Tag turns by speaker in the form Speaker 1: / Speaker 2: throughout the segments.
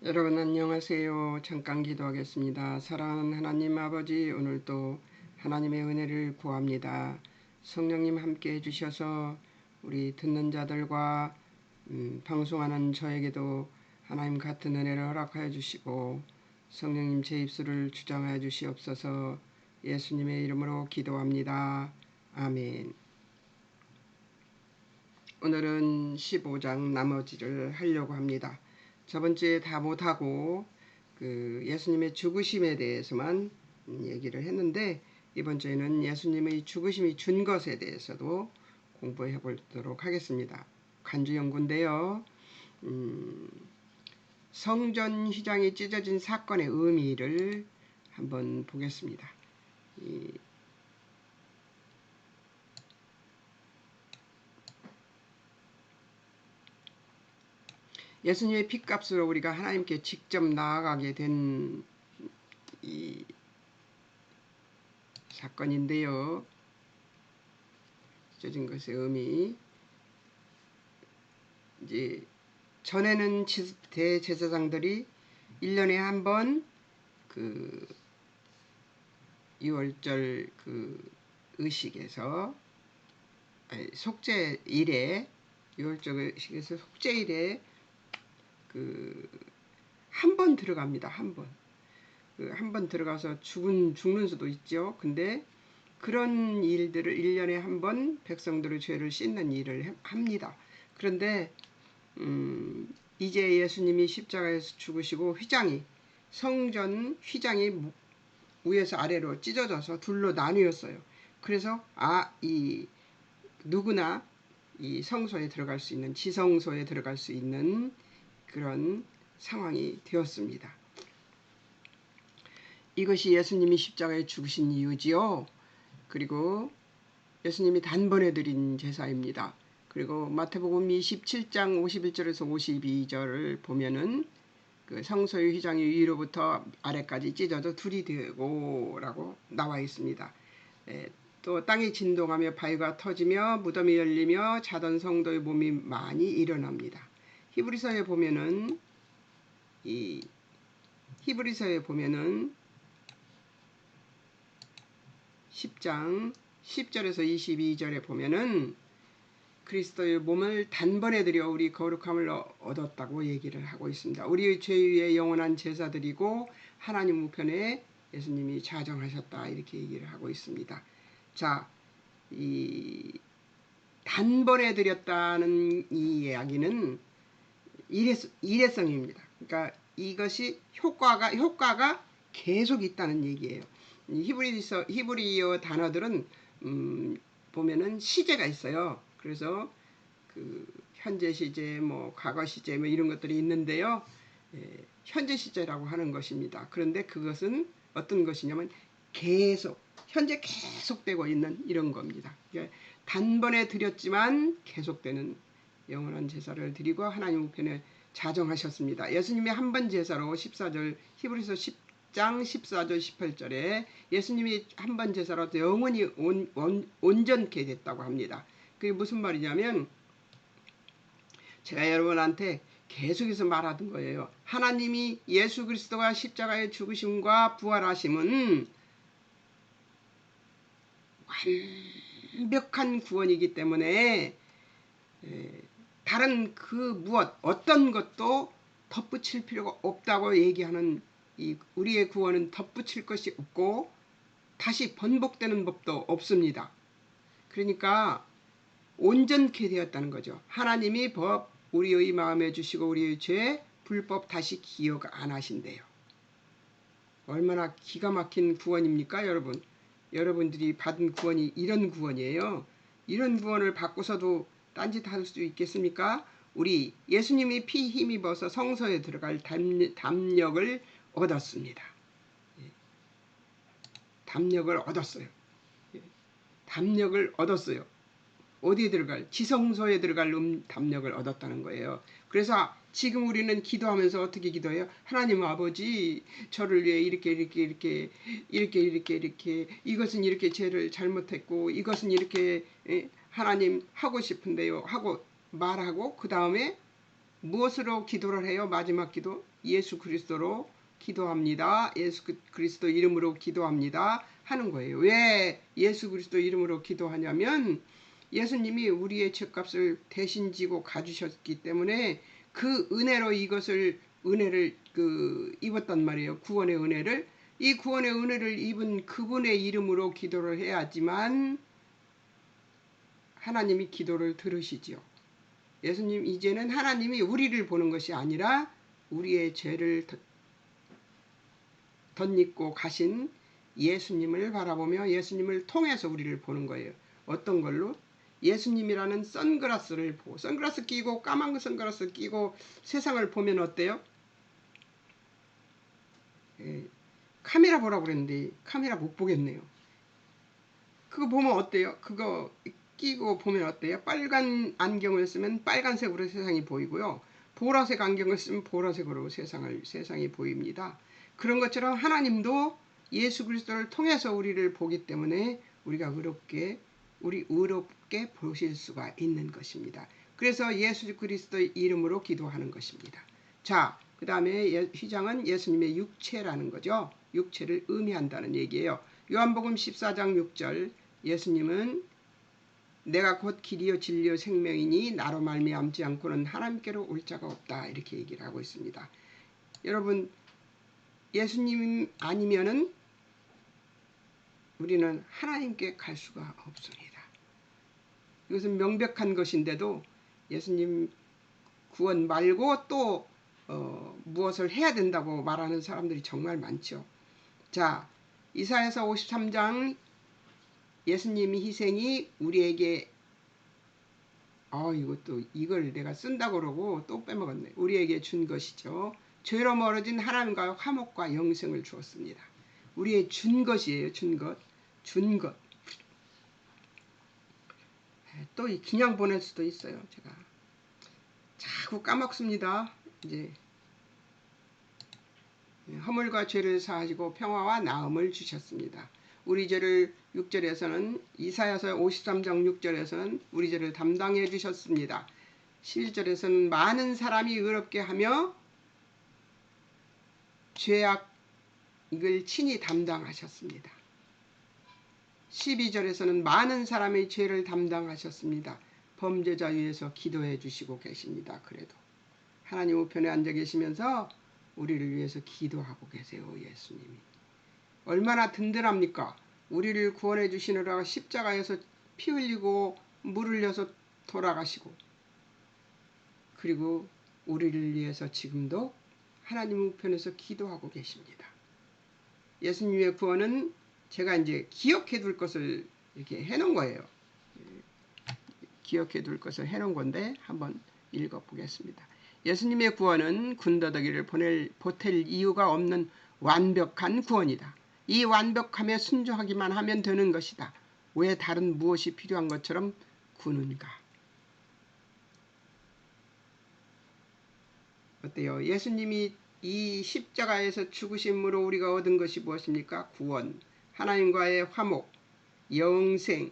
Speaker 1: 여러분 안녕하세요. 잠깐 기도하겠습니다. 사랑하는 하나님 아버지, 오늘도 하나님의 은혜를 구합니다. 성령님 함께 해주셔서 우리 듣는 자들과 방송하는 저에게도 하나님 같은 은혜를 허락하여 주시고, 성령님 제 입술을 주장하여 주시옵소서. 예수님의 이름으로 기도합니다. 아멘. 오늘은 15장 나머지를 하려고 합니다. 저번주에 다 못하고 예수님의 죽으심에 대해서만 얘기를 했는데, 이번 주에는 예수님의 죽으심이 준 것에 대해서도 공부해 보도록 하겠습니다. 간주 연구인데요. 성전 휘장이 찢어진 사건의 의미를 한번 보겠습니다. 예수님의 피값으로 우리가 하나님께 직접 나아가게 된 이 사건인데요. 찢어진 것의 의미, 이제 전에는 대제사장들이 1년에 한 번 그 6월절 의식에서, 속죄일에, 6월절 의식에서 속죄일에 한 번 들어갑니다. 한 번. 한 번 들어가서 죽는 수도 있죠. 근데 그런 일들을 1년에 한 번 백성들의 죄를 씻는 일을 합니다. 그런데 이제 예수님이 십자가에서 죽으시고 성전 휘장이 위에서 아래로 찢어져서 둘로 나뉘었어요. 그래서 누구나 이 성소에 들어갈 수 있는, 지성소에 들어갈 수 있는 그런 상황이 되었습니다. 이것이 예수님이 십자가에 죽으신 이유지요. 그리고 예수님이 단번에 드린 제사입니다. 그리고 마태복음 27장 51절에서 52절을 보면은 성소의 휘장이 위로부터 아래까지 찢어져 둘이 되고 라고 나와 있습니다. 또 땅이 진동하며 바위가 터지며 무덤이 열리며 자던 성도의 몸이 많이 일어납니다. 히브리서에 보면은 10장 10절에서 22절에 보면은 그리스도의 몸을 단번에 드려 우리 거룩함을 얻었다고 얘기를 하고 있습니다. 우리의 죄 위에 영원한 제사드리고 하나님 우편에 예수님이 자정하셨다, 이렇게 얘기를 하고 있습니다. 자, 이 단번에 드렸다는 이 이야기는 일회성입니다. 그러니까 이것이 효과가 계속 있다는 얘기예요. 히브리어 단어들은 보면은 시제가 있어요. 그래서 현재 시제, 과거 시제, 이런 것들이 있는데요. 현재 시제라고 하는 것입니다. 그런데 그것은 어떤 것이냐면 현재 계속되고 있는 이런 겁니다. 그러니까 단번에 드렸지만 계속되는 영원한 제사를 드리고 하나님 우편에 자정하셨습니다. 예수님이 한 번 제사로 14절, 히브리서 10장 14절 18절에 예수님이 한 번 제사로 영원히 온전케 됐다고 합니다. 그게 무슨 말이냐면, 제가 여러분한테 계속해서 말하던 거예요. 하나님이 예수 그리스도가 십자가의 죽으심과 부활하심은 완벽한 구원이기 때문에 다른 어떤 것도 덧붙일 필요가 없다고 얘기하는, 우리의 구원은 덧붙일 것이 없고 다시 번복되는 법도 없습니다. 그러니까 온전케 되었다는 거죠. 하나님이 법 우리의 마음에 주시고 우리의 죄 불법 다시 기억 안 하신대요. 얼마나 기가 막힌 구원입니까, 여러분? 여러분들이 받은 구원이 이런 구원이에요. 이런 구원을 받고서도 딴짓 할 수 있겠습니까? 우리 예수님이 피 힘입어서 성소에 들어갈 담력을 얻었습니다. 담력을 얻었어요. 담력을 얻었어요. 어디에 들어갈? 지성소에 들어갈 담력을 얻었다는 거예요. 그래서 지금 우리는 기도하면서 어떻게 기도해요? 하나님 아버지, 저를 위해 이렇게 이것은 이렇게 죄를 잘못했고 이것은 이렇게 하나님 하고 싶은데요 하고 말하고, 그 다음에 무엇으로 기도를 해요? 마지막 기도 예수 그리스도로 기도합니다. 예수 그리스도 이름으로 기도합니다. 하는 거예요. 왜 예수 그리스도 이름으로 기도하냐면 예수님이 우리의 죄값을 대신 지고 가주셨기 때문에 그 은혜로 은혜를 입었단 말이에요. 구원의 은혜를. 이 구원의 은혜를 입은 그분의 이름으로 기도를 해야지만 하나님이 기도를 들으시지요. 예수님 이제는 하나님이 우리를 보는 것이 아니라 우리의 죄를 덧입고 가신 예수님을 바라보며 예수님을 통해서 우리를 보는 거예요. 어떤 걸로? 예수님이라는 선글라스를 보고, 선글라스 끼고 까만 선글라스 끼고 세상을 보면 어때요? 카메라 보라고 그랬는데 카메라 못 보겠네요. 그거 보면 어때요? 그거 끼고 보면 어때요? 빨간 안경을 쓰면 빨간색으로 세상이 보이고요. 보라색 안경을 쓰면 보라색으로 세상이 보입니다. 그런 것처럼 하나님도 예수 그리스도를 통해서 우리를 보기 때문에 우리가 의롭게 보실 수가 있는 것입니다. 그래서 예수 그리스도의 이름으로 기도하는 것입니다. 자, 그 다음에 휘장은 예수님의 육체라는 거죠. 육체를 의미한다는 얘기예요. 요한복음 14장 6절 예수님은 내가 곧 길이요 진리요 생명이니 나로 말미암지 않고는 하나님께로 올 자가 없다 이렇게 얘기를 하고 있습니다. 여러분 예수님 아니면은 우리는 하나님께 갈 수가 없습니다. 이것은 명백한 것인데도 예수님 구원 말고 또 무엇을 해야 된다고 말하는 사람들이 정말 많죠. 자, 이사야서 53장 예수님의 희생이 우리에게 이걸 내가 쓴다고 그러고 또 빼먹었네. 우리에게 준 것이죠. 죄로 멀어진 하나님과의 화목과 영생을 주었습니다. 우리의 준 것이에요. 준 것. 또 그냥 보낼 수도 있어요. 제가 자꾸 까먹습니다. 이제 허물과 죄를 사하시고 평화와 나음을 주셨습니다. 우리 죄를 6절에서는 이사야서 53장 6절에서는 우리 죄를 담당해 주셨습니다. 11절에서는 많은 사람이 의롭게 하며 죄악을 친히 담당하셨습니다. 12절에서는 많은 사람의 죄를 담당하셨습니다. 범죄자 위에서 기도해 주시고 계십니다. 그래도 하나님 우편에 앉아 계시면서 우리를 위해서 기도하고 계세요. 예수님이 얼마나 든든합니까? 우리를 구원해 주시느라 십자가에서 피 흘리고 물 흘려서 돌아가시고 그리고 우리를 위해서 지금도 하나님 우편에서 기도하고 계십니다. 예수님의 구원은 제가 이제 기억해 둘 것을 이렇게 해놓은 거예요. 기억해 둘 것을 해놓은 건데 한번 읽어보겠습니다. 예수님의 구원은 군더더기를 보탤 이유가 없는 완벽한 구원이다. 이 완벽함에 순종하기만 하면 되는 것이다. 왜 다른 무엇이 필요한 것처럼 구는가? 어때요? 예수님이 이 십자가에서 죽으심으로 우리가 얻은 것이 무엇입니까? 구원, 하나님과의 화목, 영생,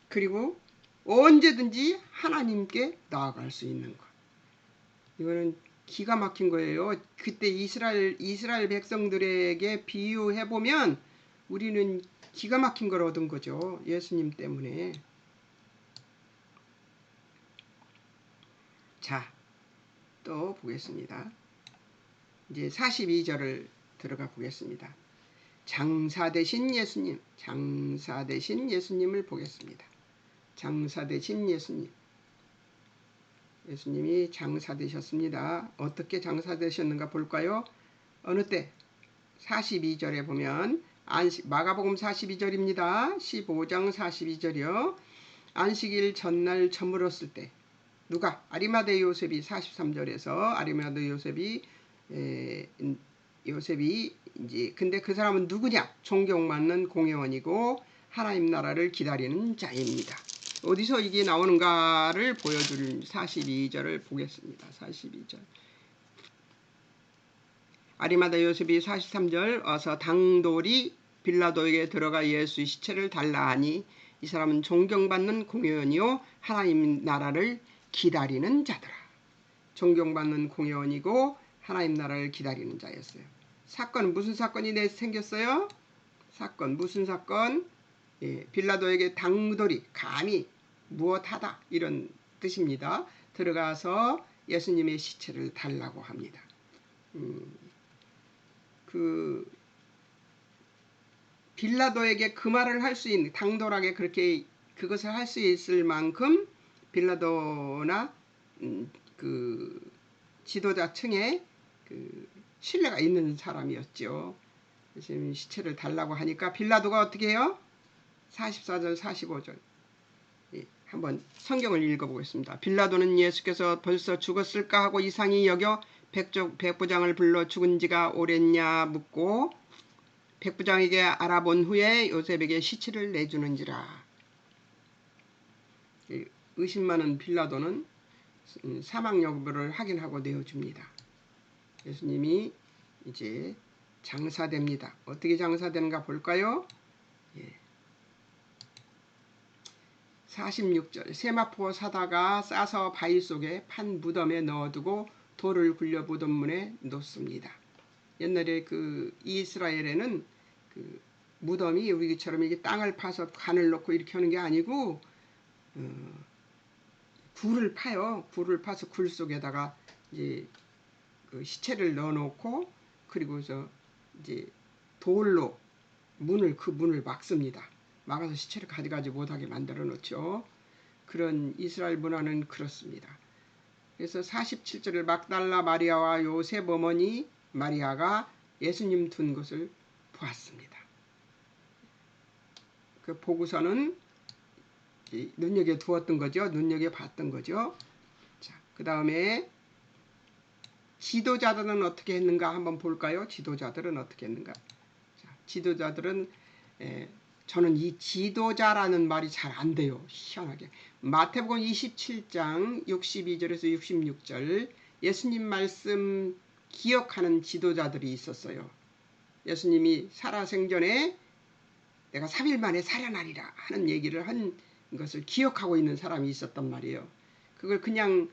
Speaker 1: 그리고 언제든지 하나님께 나아갈 수 있는 것. 이거는 기가 막힌 거예요. 그때 이스라엘 백성들에게 비유해보면 우리는 기가 막힌 걸 얻은 거죠. 예수님 때문에. 자, 또 보겠습니다. 이제 42절을 들어가 보겠습니다. 장사 되신 예수님을 보겠습니다. 장사 되신 예수님. 예수님이 장사 되셨습니다. 어떻게 장사 되셨는가 볼까요? 어느 때? 42절에 보면 마가복음 42절입니다. 15장 42절이요. 안식일 전날 저물었을 때 누가? 아리마대 요셉이 43절에서 아리마대 요셉이 이제 근데 그 사람은 누구냐? 존경받는 공회원이고 하나님 나라를 기다리는 자입니다. 어디서 이게 나오는가를 보여줄 42절을 보겠습니다. 42절. 아리마다 요셉이 43절 어서 당돌이 빌라도에게 들어가 예수의 시체를 달라 하니 이 사람은 존경받는 공회원이요 하나님 나라를 기다리는 자들아. 존경받는 공회원이고 하나님 나라를 기다리는 자였어요. 사건은 무슨 사건이 생겼어요? 사건 무슨 사건? 예, 빌라도에게 당무돌이 감히 무엇하다 이런 뜻입니다. 들어가서 예수님의 시체를 달라고 합니다. 그 빌라도에게 그 말을 할 수 있는 당돌하게 그렇게 그것을 할 수 있을 만큼 빌라도나 그 지도자층에 그 신뢰가 있는 사람이었죠. 지금 시체를 달라고 하니까 빌라도가 어떻게 해요? 44절 45절 한번 성경을 읽어보겠습니다. 빌라도는 예수께서 벌써 죽었을까 하고 이상히 여겨 백부장을 불러 죽은 지가 오랬냐 묻고 백부장에게 알아본 후에 요셉에게 시체를 내주는지라. 의심 많은 빌라도는 사망 여부를 확인하고 내어줍니다. 예수님이 이제 장사됩니다. 어떻게 장사되는가 볼까요? 46절 세마포 사다가 싸서 바위 속에 판 무덤에 넣어두고 돌을 굴려 무덤문에 놓습니다. 옛날에 그 이스라엘에는 그 무덤이 우리처럼 이게 땅을 파서 관을 넣고 이렇게 하는 게 아니고 굴을 파요. 굴을 파서 굴 속에다가 이제 그 시체를 넣어놓고 그리고서 이제 돌로 그 문을 막습니다. 막아서 시체를 가져가지 못하게 만들어 놓죠. 그런 이스라엘 문화는 그렇습니다. 그래서 47절을 막달라 마리아와 요셉 어머니 마리아가 예수님 둔 것을 보았습니다. 그 보고서는 눈여겨 두었던 거죠. 눈여겨 봤던 거죠. 자, 그 다음에 지도자들은 어떻게 했는가 한번 볼까요? 지도자들은 어떻게 했는가? 자, 지도자들은 저는 이 지도자라는 말이 잘 안 돼요. 희한하게. 마태복음 27장 62절에서 66절 예수님 말씀 기억하는 지도자들이 있었어요. 예수님이 살아생전에 내가 3일 만에 살아나리라 하는 얘기를 한 것을 기억하고 있는 사람이 있었단 말이에요. 그걸 그냥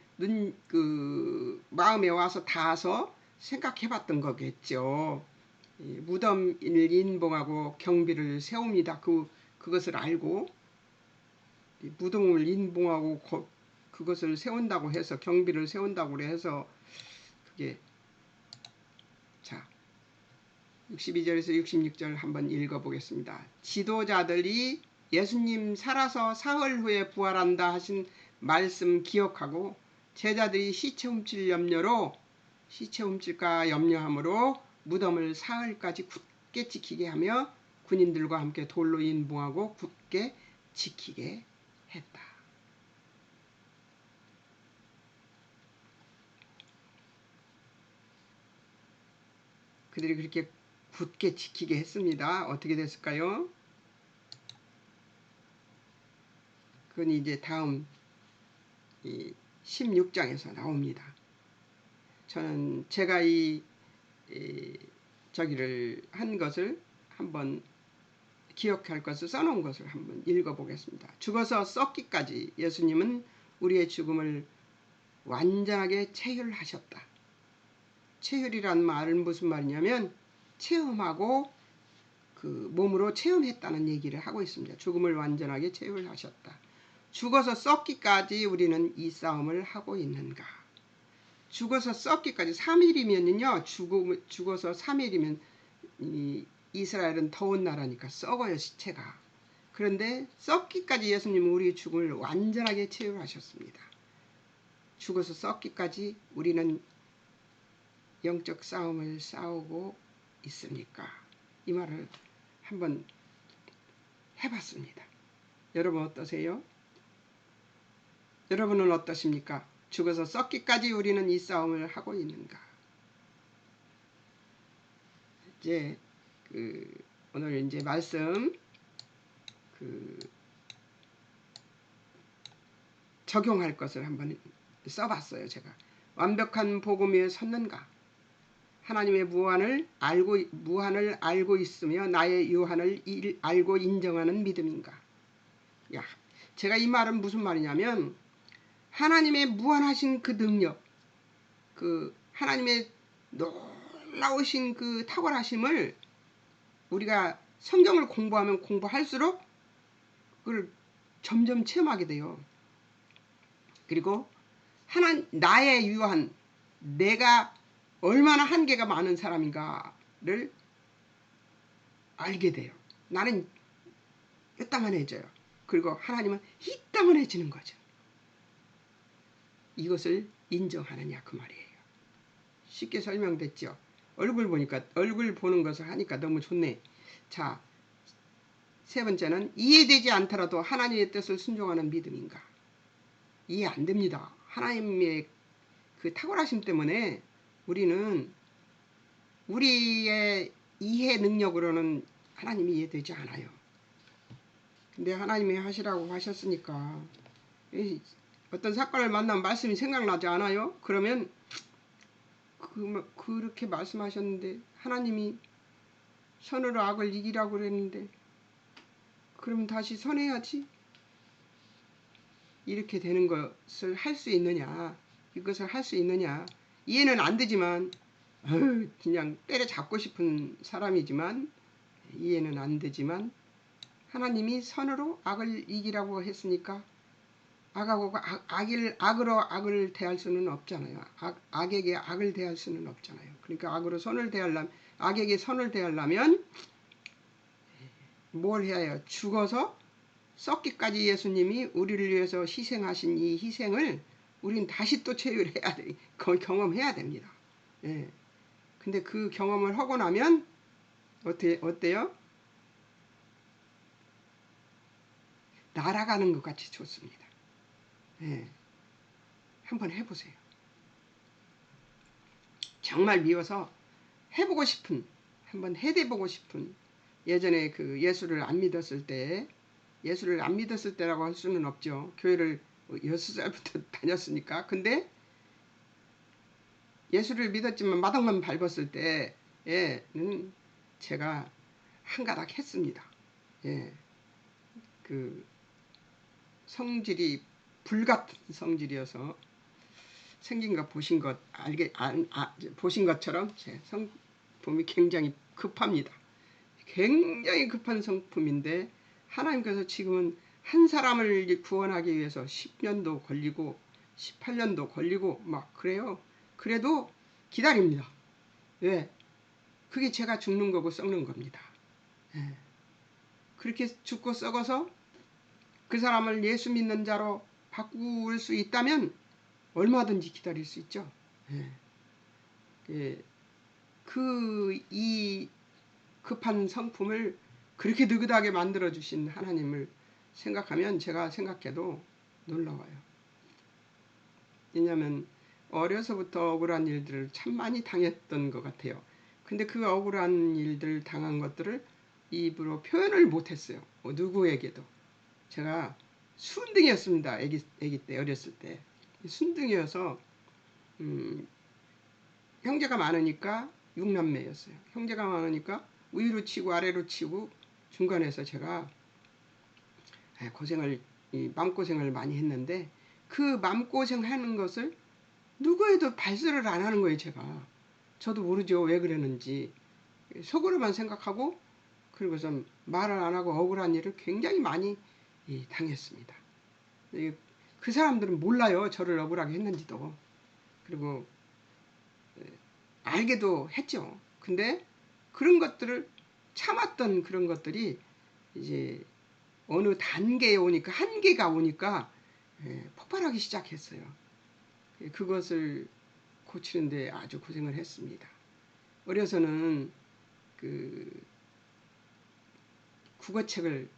Speaker 1: 마음에 와서 닿아서 생각해봤던 거겠죠. 무덤을 인봉하고 경비를 세웁니다. 그것을 알고 무덤을 인봉하고 그것을 세운다고 해서 경비를 세운다고 해서 그게 자 62절에서 66절 한번 읽어보겠습니다. 지도자들이 예수님 살아서 사흘 후에 부활한다 하신 말씀 기억하고 제자들이 시체 훔칠까 염려함으로 무덤을 사흘까지 굳게 지키게 하며 군인들과 함께 돌로 인봉하고 굳게 지키게 했다. 그들이 그렇게 굳게 지키게 했습니다. 어떻게 됐을까요? 그건 이제 다음 16장에서 나옵니다. 저는 제가 저기를 한 것을 한번 기억할 것을 써놓은 것을 한번 읽어보겠습니다. 죽어서 썩기까지 예수님은 우리의 죽음을 완전하게 체휼하셨다. 체휼이란 말은 무슨 말이냐면 체험하고 그 몸으로 체험했다는 얘기를 하고 있습니다. 죽음을 완전하게 체휼하셨다. 죽어서 썩기까지 우리는 이 싸움을 하고 있는가? 죽어서 썩기까지 3일이면요. 죽어서 3일이면 이스라엘은 더운 나라니까 썩어요, 시체가. 그런데 썩기까지 예수님은 우리의 죽음을 완전하게 체휼하셨습니다. 죽어서 썩기까지 우리는 영적 싸움을 싸우고 있습니까? 이 말을 한번 해봤습니다. 여러분 어떠세요? 여러분은 어떠십니까? 죽어서 썩기까지 우리는 이 싸움을 하고 있는가? 이제 오늘 이제 말씀 적용할 것을 한번 써봤어요. 제가 완벽한 복음 위에 섰는가? 하나님의 무한을 알고 있으며 나의 유한을 알고 인정하는 믿음인가? 제가 이 말은 무슨 말이냐면 하나님의 무한하신 그 능력, 그 하나님의 놀라우신 그 탁월하심을 우리가 성경을 공부하면 공부할수록 그걸 점점 체험하게 돼요. 그리고 나의 유한, 내가 얼마나 한계가 많은 사람인가를 알게 돼요. 나는 이따만해져요. 그리고 하나님은 이따만해지는 거죠. 이것을 인정하느냐 그 말이에요. 쉽게 설명됐죠. 얼굴 보는 것을 하니까 너무 좋네. 자, 세 번째는 이해되지 않더라도 하나님의 뜻을 순종하는 믿음인가. 이해 안 됩니다. 하나님의 그 탁월하심 때문에 우리는 우리의 이해 능력으로는 하나님이 이해되지 않아요. 근데 하나님이 하시라고 하셨으니까 어떤 사건을 만나면 말씀이 생각나지 않아요? 그러면 그렇게 말씀하셨는데 하나님이 선으로 악을 이기라고 그랬는데 그러면 다시 선해야지. 이렇게 되는 것을 할 수 있느냐, 이것을 할 수 있느냐. 이해는 안 되지만 그냥 때려잡고 싶은 사람이지만 이해는 안 되지만 하나님이 선으로 악을 이기라고 했으니까 악으로 악을 대할 수는 없잖아요. 악에게 악을 대할 수는 없잖아요. 그러니까 악에게 선을 대하려면 뭘 해야 해요? 죽어서 썩기까지 예수님이 우리를 위해서 희생하신 이 희생을 우린 다시 또 체휼해야 돼. 경험해야 됩니다. 예. 근데 그 경험을 하고 나면 어때요? 날아가는 것 같이 좋습니다. 예. 한번 해보세요. 정말 미워서 해보고 싶은, 한번 해대보고 싶은, 예전에 그 예수를 안 믿었을 때라고 할 수는 없죠. 교회를 6살부터 다녔으니까. 근데 예수를 믿었지만 마당만 밟았을 때에는 제가 한가닥 했습니다. 예. 그 성질이 불같은 성질이어서 생긴 거 보신 것처럼 제 성품이 굉장히 급합니다. 굉장히 급한 성품인데 하나님께서 지금은 한 사람을 구원하기 위해서 10년도 걸리고 18년도 걸리고 막 그래요. 그래도 기다립니다. 왜? 그게 제가 죽는 거고 썩는 겁니다. 예. 그렇게 죽고 썩어서 그 사람을 예수 믿는 자로 바꿀 수 있다면 얼마든지 기다릴 수 있죠. 예. 예. 이 급한 성품을 그렇게 느긋하게 만들어주신 하나님을 생각하면 제가 생각해도 놀라워요. 왜냐하면 어려서부터 억울한 일들을 참 많이 당했던 것 같아요. 근데 그 억울한 일들 당한 것들을 입으로 표현을 못했어요. 누구에게도. 제가 순둥이였습니다. 아기 때, 어렸을 때. 순둥이여서 형제가 많으니까 6남매였어요. 형제가 많으니까 위로 치고 아래로 치고 중간에서 제가 마음고생을 많이 했는데 그 마음고생하는 것을 누구에도 발설을 안 하는 거예요. 제가. 저도 모르죠. 왜 그랬는지. 속으로만 생각하고 그리고서 말을 안 하고 억울한 일을 굉장히 많이 당했습니다. 그 사람들은 몰라요. 저를 억울하게 했는지도. 그리고 알게도 했죠. 근데 그런 것들을 참았던 그런 것들이 이제 어느 단계에 오니까 한계가 오니까 폭발하기 시작했어요. 그것을 고치는데 아주 고생을 했습니다. 어려서는 그 국어책을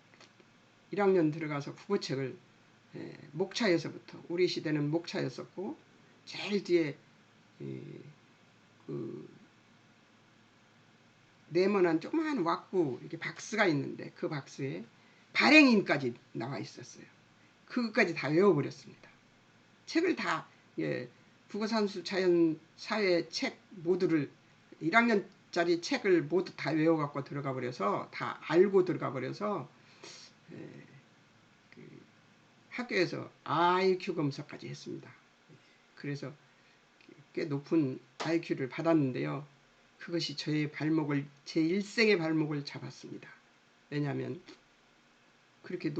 Speaker 1: 1학년 들어가서 국어책을 목차에서부터 우리 시대는 목차였었고 제일 뒤에 그 네모난 조그마한 왁구 이렇게 박스가 있는데 그 박스에 발행인까지 나와 있었어요. 그것까지 다 외워버렸습니다. 책을 다 국어산수 자연 사회 책 모두를 1학년짜리 책을 모두 다 외워갖고 들어가 버려서 다 알고 들어가 버려서 학교에서 IQ 검사까지 했습니다. 그래서 꽤 높은 IQ를 받았는데요. 그것이 제 일생의 발목을 잡았습니다. 왜냐하면 그렇게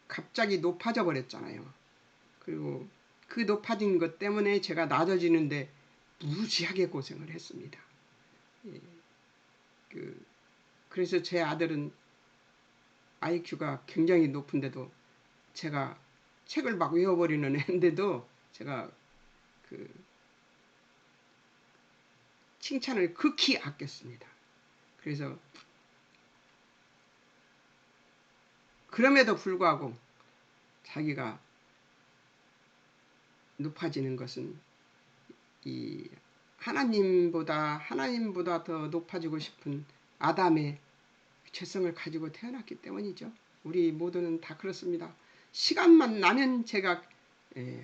Speaker 1: 갑자기 높아져 버렸잖아요. 그리고 그 높아진 것 때문에 제가 낮아지는데 무지하게 고생을 했습니다. 그래서 제 아들은 IQ가 굉장히 높은데도 제가 책을 막 외워버리는 애인데도 제가 칭찬을 극히 아꼈습니다. 그래서 그럼에도 불구하고 자기가 높아지는 것은 이 하나님보다 더 높아지고 싶은 아담의 죄성을 가지고 태어났기 때문이죠. 우리 모두는 다 그렇습니다. 시간만 나면 제가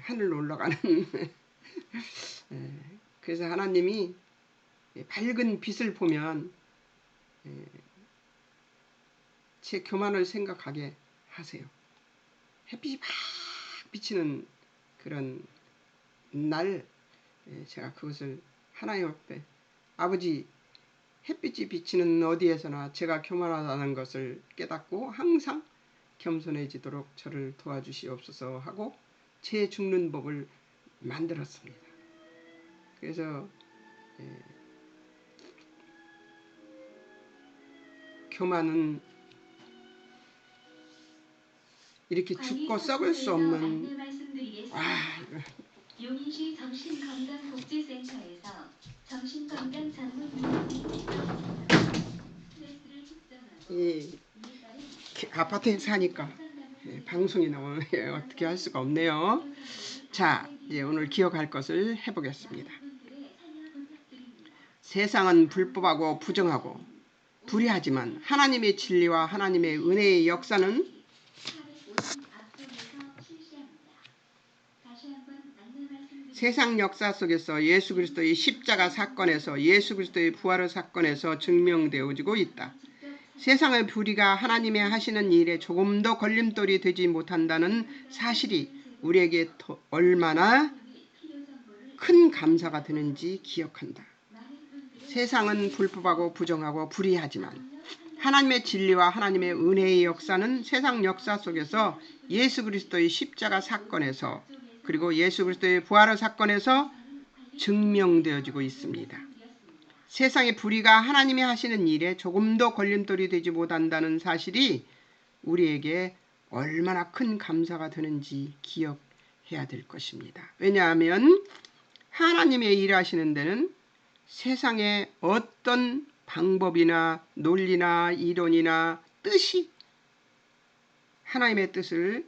Speaker 1: 하늘로 올라가는 그래서 하나님이 밝은 빛을 보면 제 교만을 생각하게 하세요. 햇빛이 막 비치는 그런 날 제가 그것을 하나님 앞에 아버지 햇빛이 비치는 어디에서나 제가 교만하다는 것을 깨닫고 항상 겸손해지도록 저를 도와주시옵소서 하고 제 죽는 법을 만들었습니다. 그래서 교만은 이렇게 죽고 썩을 수 없는
Speaker 2: 용인시 정신건강복지센터에서 정신건강 전문 스트레스를 측정하고
Speaker 1: 아파트에 사니까 방송이 나오면 어떻게 할 수가 없네요. 자, 이제 오늘 기억할 것을 해보겠습니다. 세상은 불법하고 부정하고 불의하지만 하나님의 진리와 하나님의 은혜의 역사는 세상 역사 속에서 예수 그리스도의 십자가 사건에서 예수 그리스도의 부활의 사건에서 증명되어지고 있다. 세상의 불의가 하나님의 하시는 일에 조금도 걸림돌이 되지 못한다는 사실이 우리에게 얼마나 큰 감사가 되는지 기억한다. 세상은 불법하고 부정하고 불의하지만 하나님의 진리와 하나님의 은혜의 역사는 세상 역사 속에서 예수 그리스도의 십자가 사건에서 그리고 예수 그리스도의 부활의 사건에서 증명되어지고 있습니다. 세상의 불의가 하나님이 하시는 일에 조금도 걸림돌이 되지 못한다는 사실이 우리에게 얼마나 큰 감사가 되는지 기억해야 될 것입니다. 왜냐하면 하나님의 일하시는 데는 세상의 어떤 방법이나 논리나 이론이나 뜻이 하나님의 뜻을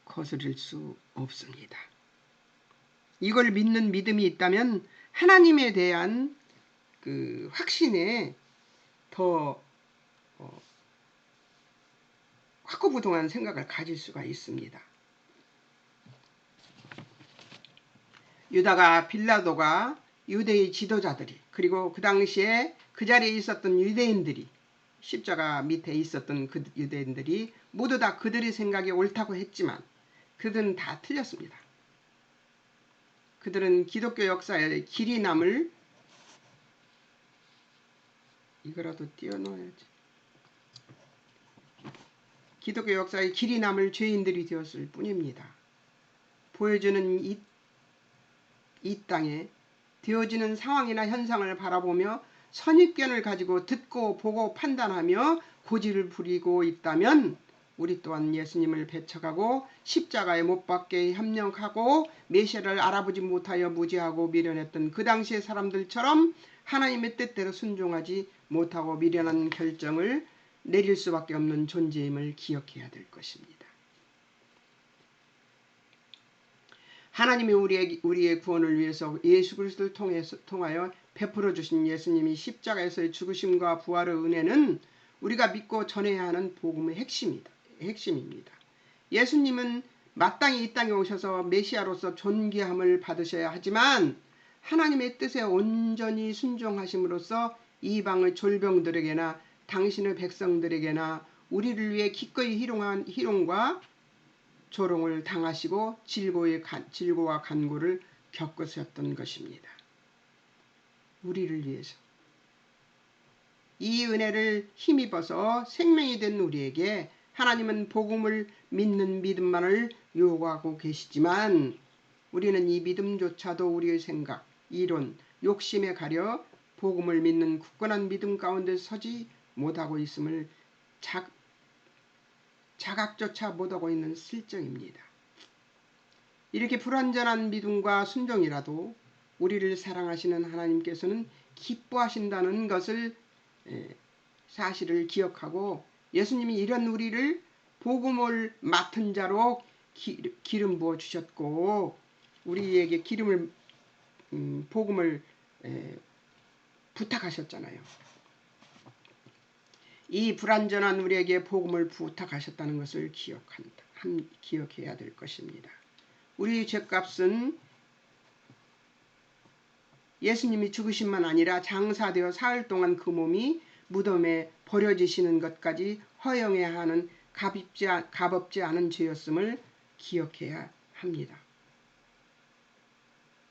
Speaker 1: 거스릴 수 없습니다. 이걸 믿는 믿음이 있다면 하나님에 대한 그 확신에 더 확고부동한 생각을 가질 수가 있습니다. 유다가 빌라도가 유대의 지도자들이 그리고 그 당시에 그 자리에 있었던 유대인들이 십자가 밑에 있었던 그 유대인들이 모두 다 그들의 생각이 옳다고 했지만 그들은 다 틀렸습니다. 그들은 기독교 역사에 길이 남을 이거라도 띄워놓아야지. 기독교 역사에 길이 남을 죄인들이 되었을 뿐입니다. 보여주는 이 땅에 되어지는 상황이나 현상을 바라보며 선입견을 가지고 듣고 보고 판단하며 고집을 부리고 있다면 우리 또한 예수님을 배척하고 십자가에 못 박게 협력하고 메시아를 알아보지 못하여 무지하고 미련했던 그 당시의 사람들처럼 하나님의 뜻대로 순종하지 못하고 미련한 결정을 내릴 수밖에 없는 존재임을 기억해야 될 것입니다. 하나님이 우리의 구원을 위해서 예수 그리스도를 통하여 베풀어 주신 예수님이 십자가에서의 죽으심과 부활의 은혜는 우리가 믿고 전해야 하는 복음의 핵심입니다. 예수님은 마땅히 이 땅에 오셔서 메시아로서 존귀함을 받으셔야 하지만 하나님의 뜻에 온전히 순종하심으로써 이방의 졸병들에게나 당신의 백성들에게나 우리를 위해 기꺼이 희롱과 조롱을 당하시고 질고와 간고를 겪으셨던 것입니다. 우리를 위해서. 이 은혜를 힘입어서 생명이 된 우리에게 하나님은 복음을 믿는 믿음만을 요구하고 계시지만 우리는 이 믿음조차도 우리의 생각, 이론, 욕심에 가려 복음을 믿는 굳건한 믿음 가운데 서지 못하고 있음을 자각조차 못하고 있는 실정입니다. 이렇게 불완전한 믿음과 순종이라도 우리를 사랑하시는 하나님께서는 기뻐하신다는 것을 사실을 기억하고 예수님이 이런 우리를 복음을 맡은 자로 기름 부어 주셨고 우리에게 복음을 부탁하셨잖아요. 이 불완전한 우리에게 복음을 부탁하셨다는 것을 기억해야 될 것입니다. 우리 죄값은 예수님이 죽으심만 아니라 장사되어 사흘 동안 그 몸이 무덤에 버려지시는 것까지 허용해야 하는 값없지 않은 죄였음을 기억해야 합니다.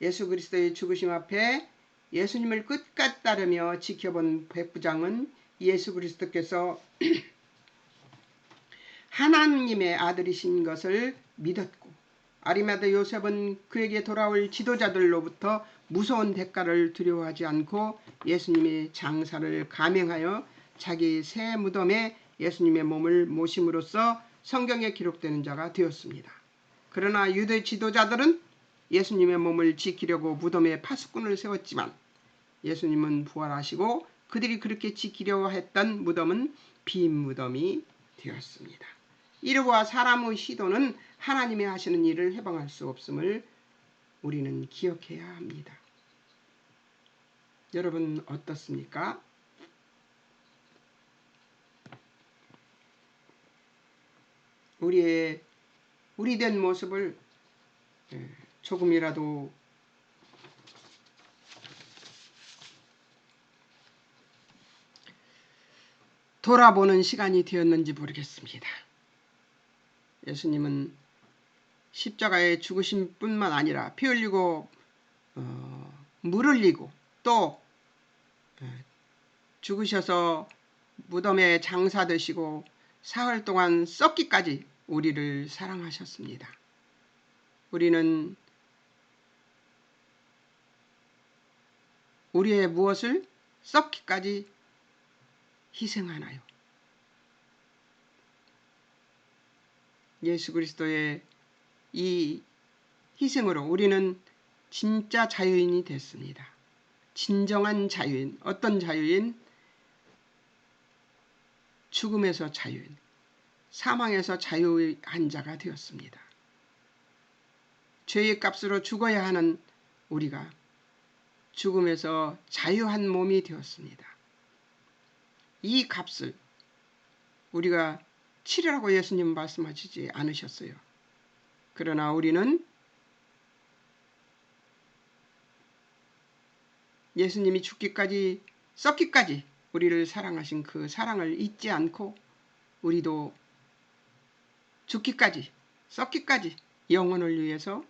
Speaker 1: 예수 그리스도의 죽으심 앞에 예수님을 끝까지 따르며 지켜본 백부장은 예수 그리스도께서 하나님의 아들이신 것을 믿었고 아리마다 요셉은 그에게 돌아올 지도자들로부터 무서운 대가를 두려워하지 않고 예수님의 장사를 감행하여 자기 새 무덤에 예수님의 몸을 모심으로써 성경에 기록되는 자가 되었습니다. 그러나 유대 지도자들은 예수님의 몸을 지키려고 무덤에 파수꾼을 세웠지만 예수님은 부활하시고 그들이 그렇게 지키려고 했던 무덤은 빈 무덤이 되었습니다. 이러고와 사람의 시도는 하나님이 하시는 일을 해방할 수 없음을 우리는 기억해야 합니다. 여러분 어떻습니까? 우리 된 모습을 조금이라도 돌아보는 시간이 되었는지 모르겠습니다. 예수님은 십자가에 죽으신 뿐만 아니라 피 흘리고 물 흘리고 또 죽으셔서 무덤에 장사되시고 사흘 동안 썩기까지 우리를 사랑하셨습니다. 우리는 우리의 무엇을 썩기까지 희생하나요? 예수 그리스도의 이 희생으로 우리는 진짜 자유인이 됐습니다. 진정한 자유인, 어떤 자유인? 죽음에서 자유인, 사망에서 자유한 자가 되었습니다. 죄의 값으로 죽어야 하는 우리가 죽음에서 자유한 몸이 되었습니다. 이 값을 우리가 치르라고 예수님 말씀하시지 않으셨어요. 그러나 우리는 예수님이 죽기까지 썩기까지 우리를 사랑하신 그 사랑을 잊지 않고 우리도 죽기까지 썩기까지 영혼을 위해서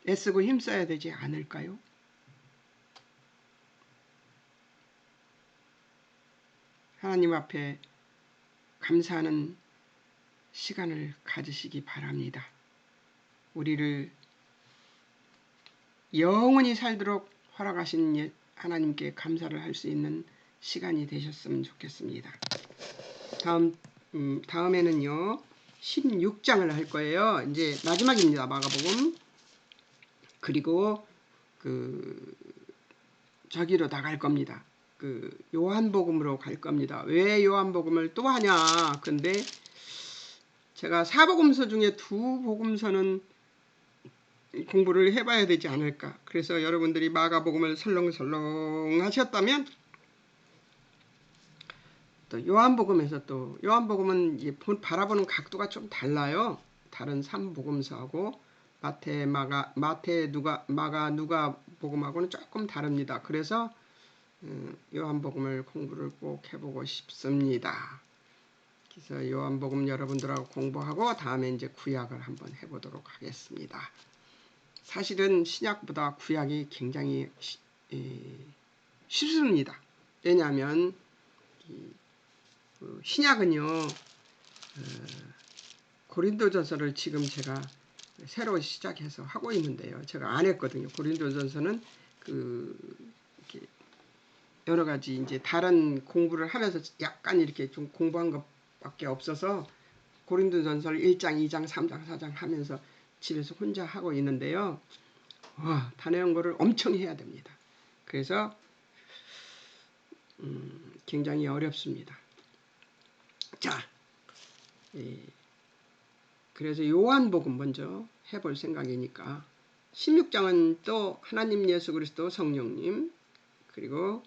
Speaker 1: 애쓰고 힘써야 되지 않을까요? 하나님 앞에 감사하는 시간을 가지시기 바랍니다. 우리를 영원히 살도록 허락하신 하나님께 감사를 할 수 있는 시간이 되셨으면 좋겠습니다. 다음에는요 16장을 할 거예요. 이제 마지막입니다. 마가복음. 그리고 저기로 나갈 겁니다. 요한복음으로 갈 겁니다. 왜 요한복음을 또 하냐? 근데 제가 사복음서 중에 두 복음서는 공부를 해봐야 되지 않을까. 그래서 여러분들이 마가복음을 설렁설렁 하셨다면 또 요한복음에서 또 요한복음은 바라보는 각도가 좀 달라요. 다른 3복음서하고 마태, 마가, 누가복음하고는 조금 다릅니다. 그래서 요한복음을 공부를 꼭 해보고 싶습니다. 그래서 요한복음 여러분들하고 공부하고 다음에 이제 구약을 한번 해보도록 하겠습니다. 사실은 신약보다 구약이 굉장히 쉽습니다. 왜냐하면 신약은요 고린도전서를 지금 제가 새로 시작해서 하고 있는데요. 제가 안 했거든요. 고린도전서는 이렇게 여러 가지 이제 다른 공부를 하면서 약간 이렇게 좀 공부한 것밖에 없어서 고린도전서를 1장, 2장, 3장, 4장 하면서 집에서 혼자 하고 있는데요. 단어 연구를 엄청 해야 됩니다. 그래서 굉장히 어렵습니다. 자, 그래서 요한복음 먼저 해볼 생각이니까 16장은 또 하나님 예수 그리스도 성령님 그리고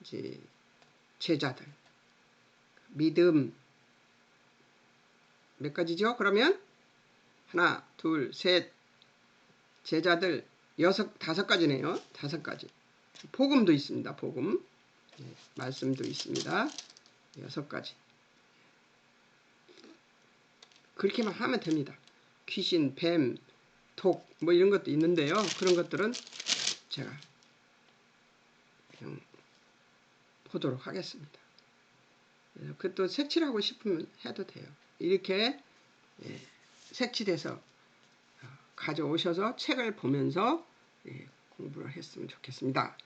Speaker 1: 이제 제자들 믿음 몇 가지죠? 그러면 하나, 둘, 셋 제자들 다섯 가지네요. 다섯 가지. 복음도 있습니다. 복음 말씀도 있습니다. 6가지. 그렇게만 하면 됩니다. 귀신, 뱀, 독 뭐 이런 것도 있는데요. 그런 것들은 제가 그냥 보도록 하겠습니다. 그것도 색칠하고 싶으면 해도 돼요. 이렇게 색칠해서 가져오셔서 책을 보면서 공부를 했으면 좋겠습니다.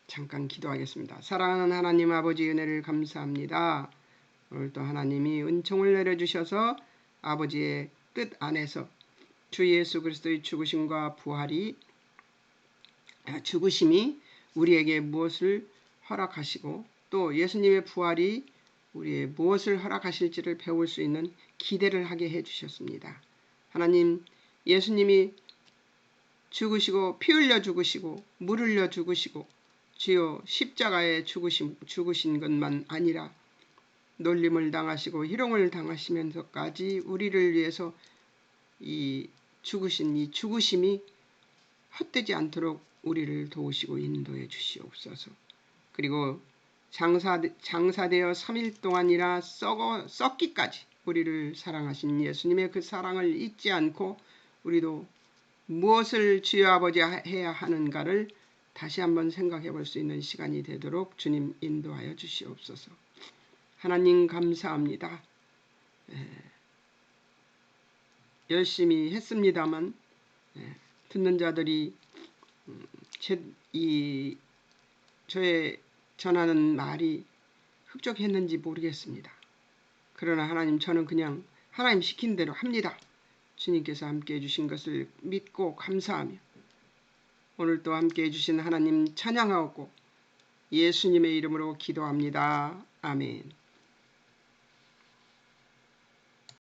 Speaker 1: 잠깐 기도하겠습니다. 사랑하는 하나님 아버지 은혜를 감사합니다. 오늘도 하나님이 은총을 내려주셔서 아버지의 뜻 안에서 주 예수 그리스도의 죽으심이 우리에게 무엇을 허락하시고 또 예수님의 부활이 우리의 무엇을 허락하실지를 배울 수 있는 기대를 하게 해주셨습니다. 하나님 예수님이 죽으시고 피 흘려 죽으시고 물 흘려 죽으시고 주여 십자가에 죽으신 것만 아니라 놀림을 당하시고 희롱을 당하시면서까지 우리를 위해서 이 죽으심이 헛되지 않도록 우리를 도우시고 인도해 주시옵소서. 그리고 장사되어 3일 동안이나 썩기까지 우리를 사랑하신 예수님의 그 사랑을 잊지 않고 우리도 무엇을 주여 아버지 해야 하는가를 다시 한번 생각해 볼 수 있는 시간이 되도록 주님 인도하여 주시옵소서. 하나님 감사합니다. 열심히 했습니다만 듣는 자들이 저의 전하는 말이 흡족했는지 모르겠습니다. 그러나 하나님 저는 그냥 하나님 시킨 대로 합니다. 주님께서 함께해 주신 것을 믿고 감사하며 오늘도 함께해 주신 하나님 찬양하고 예수님의 이름으로 기도합니다. 아멘.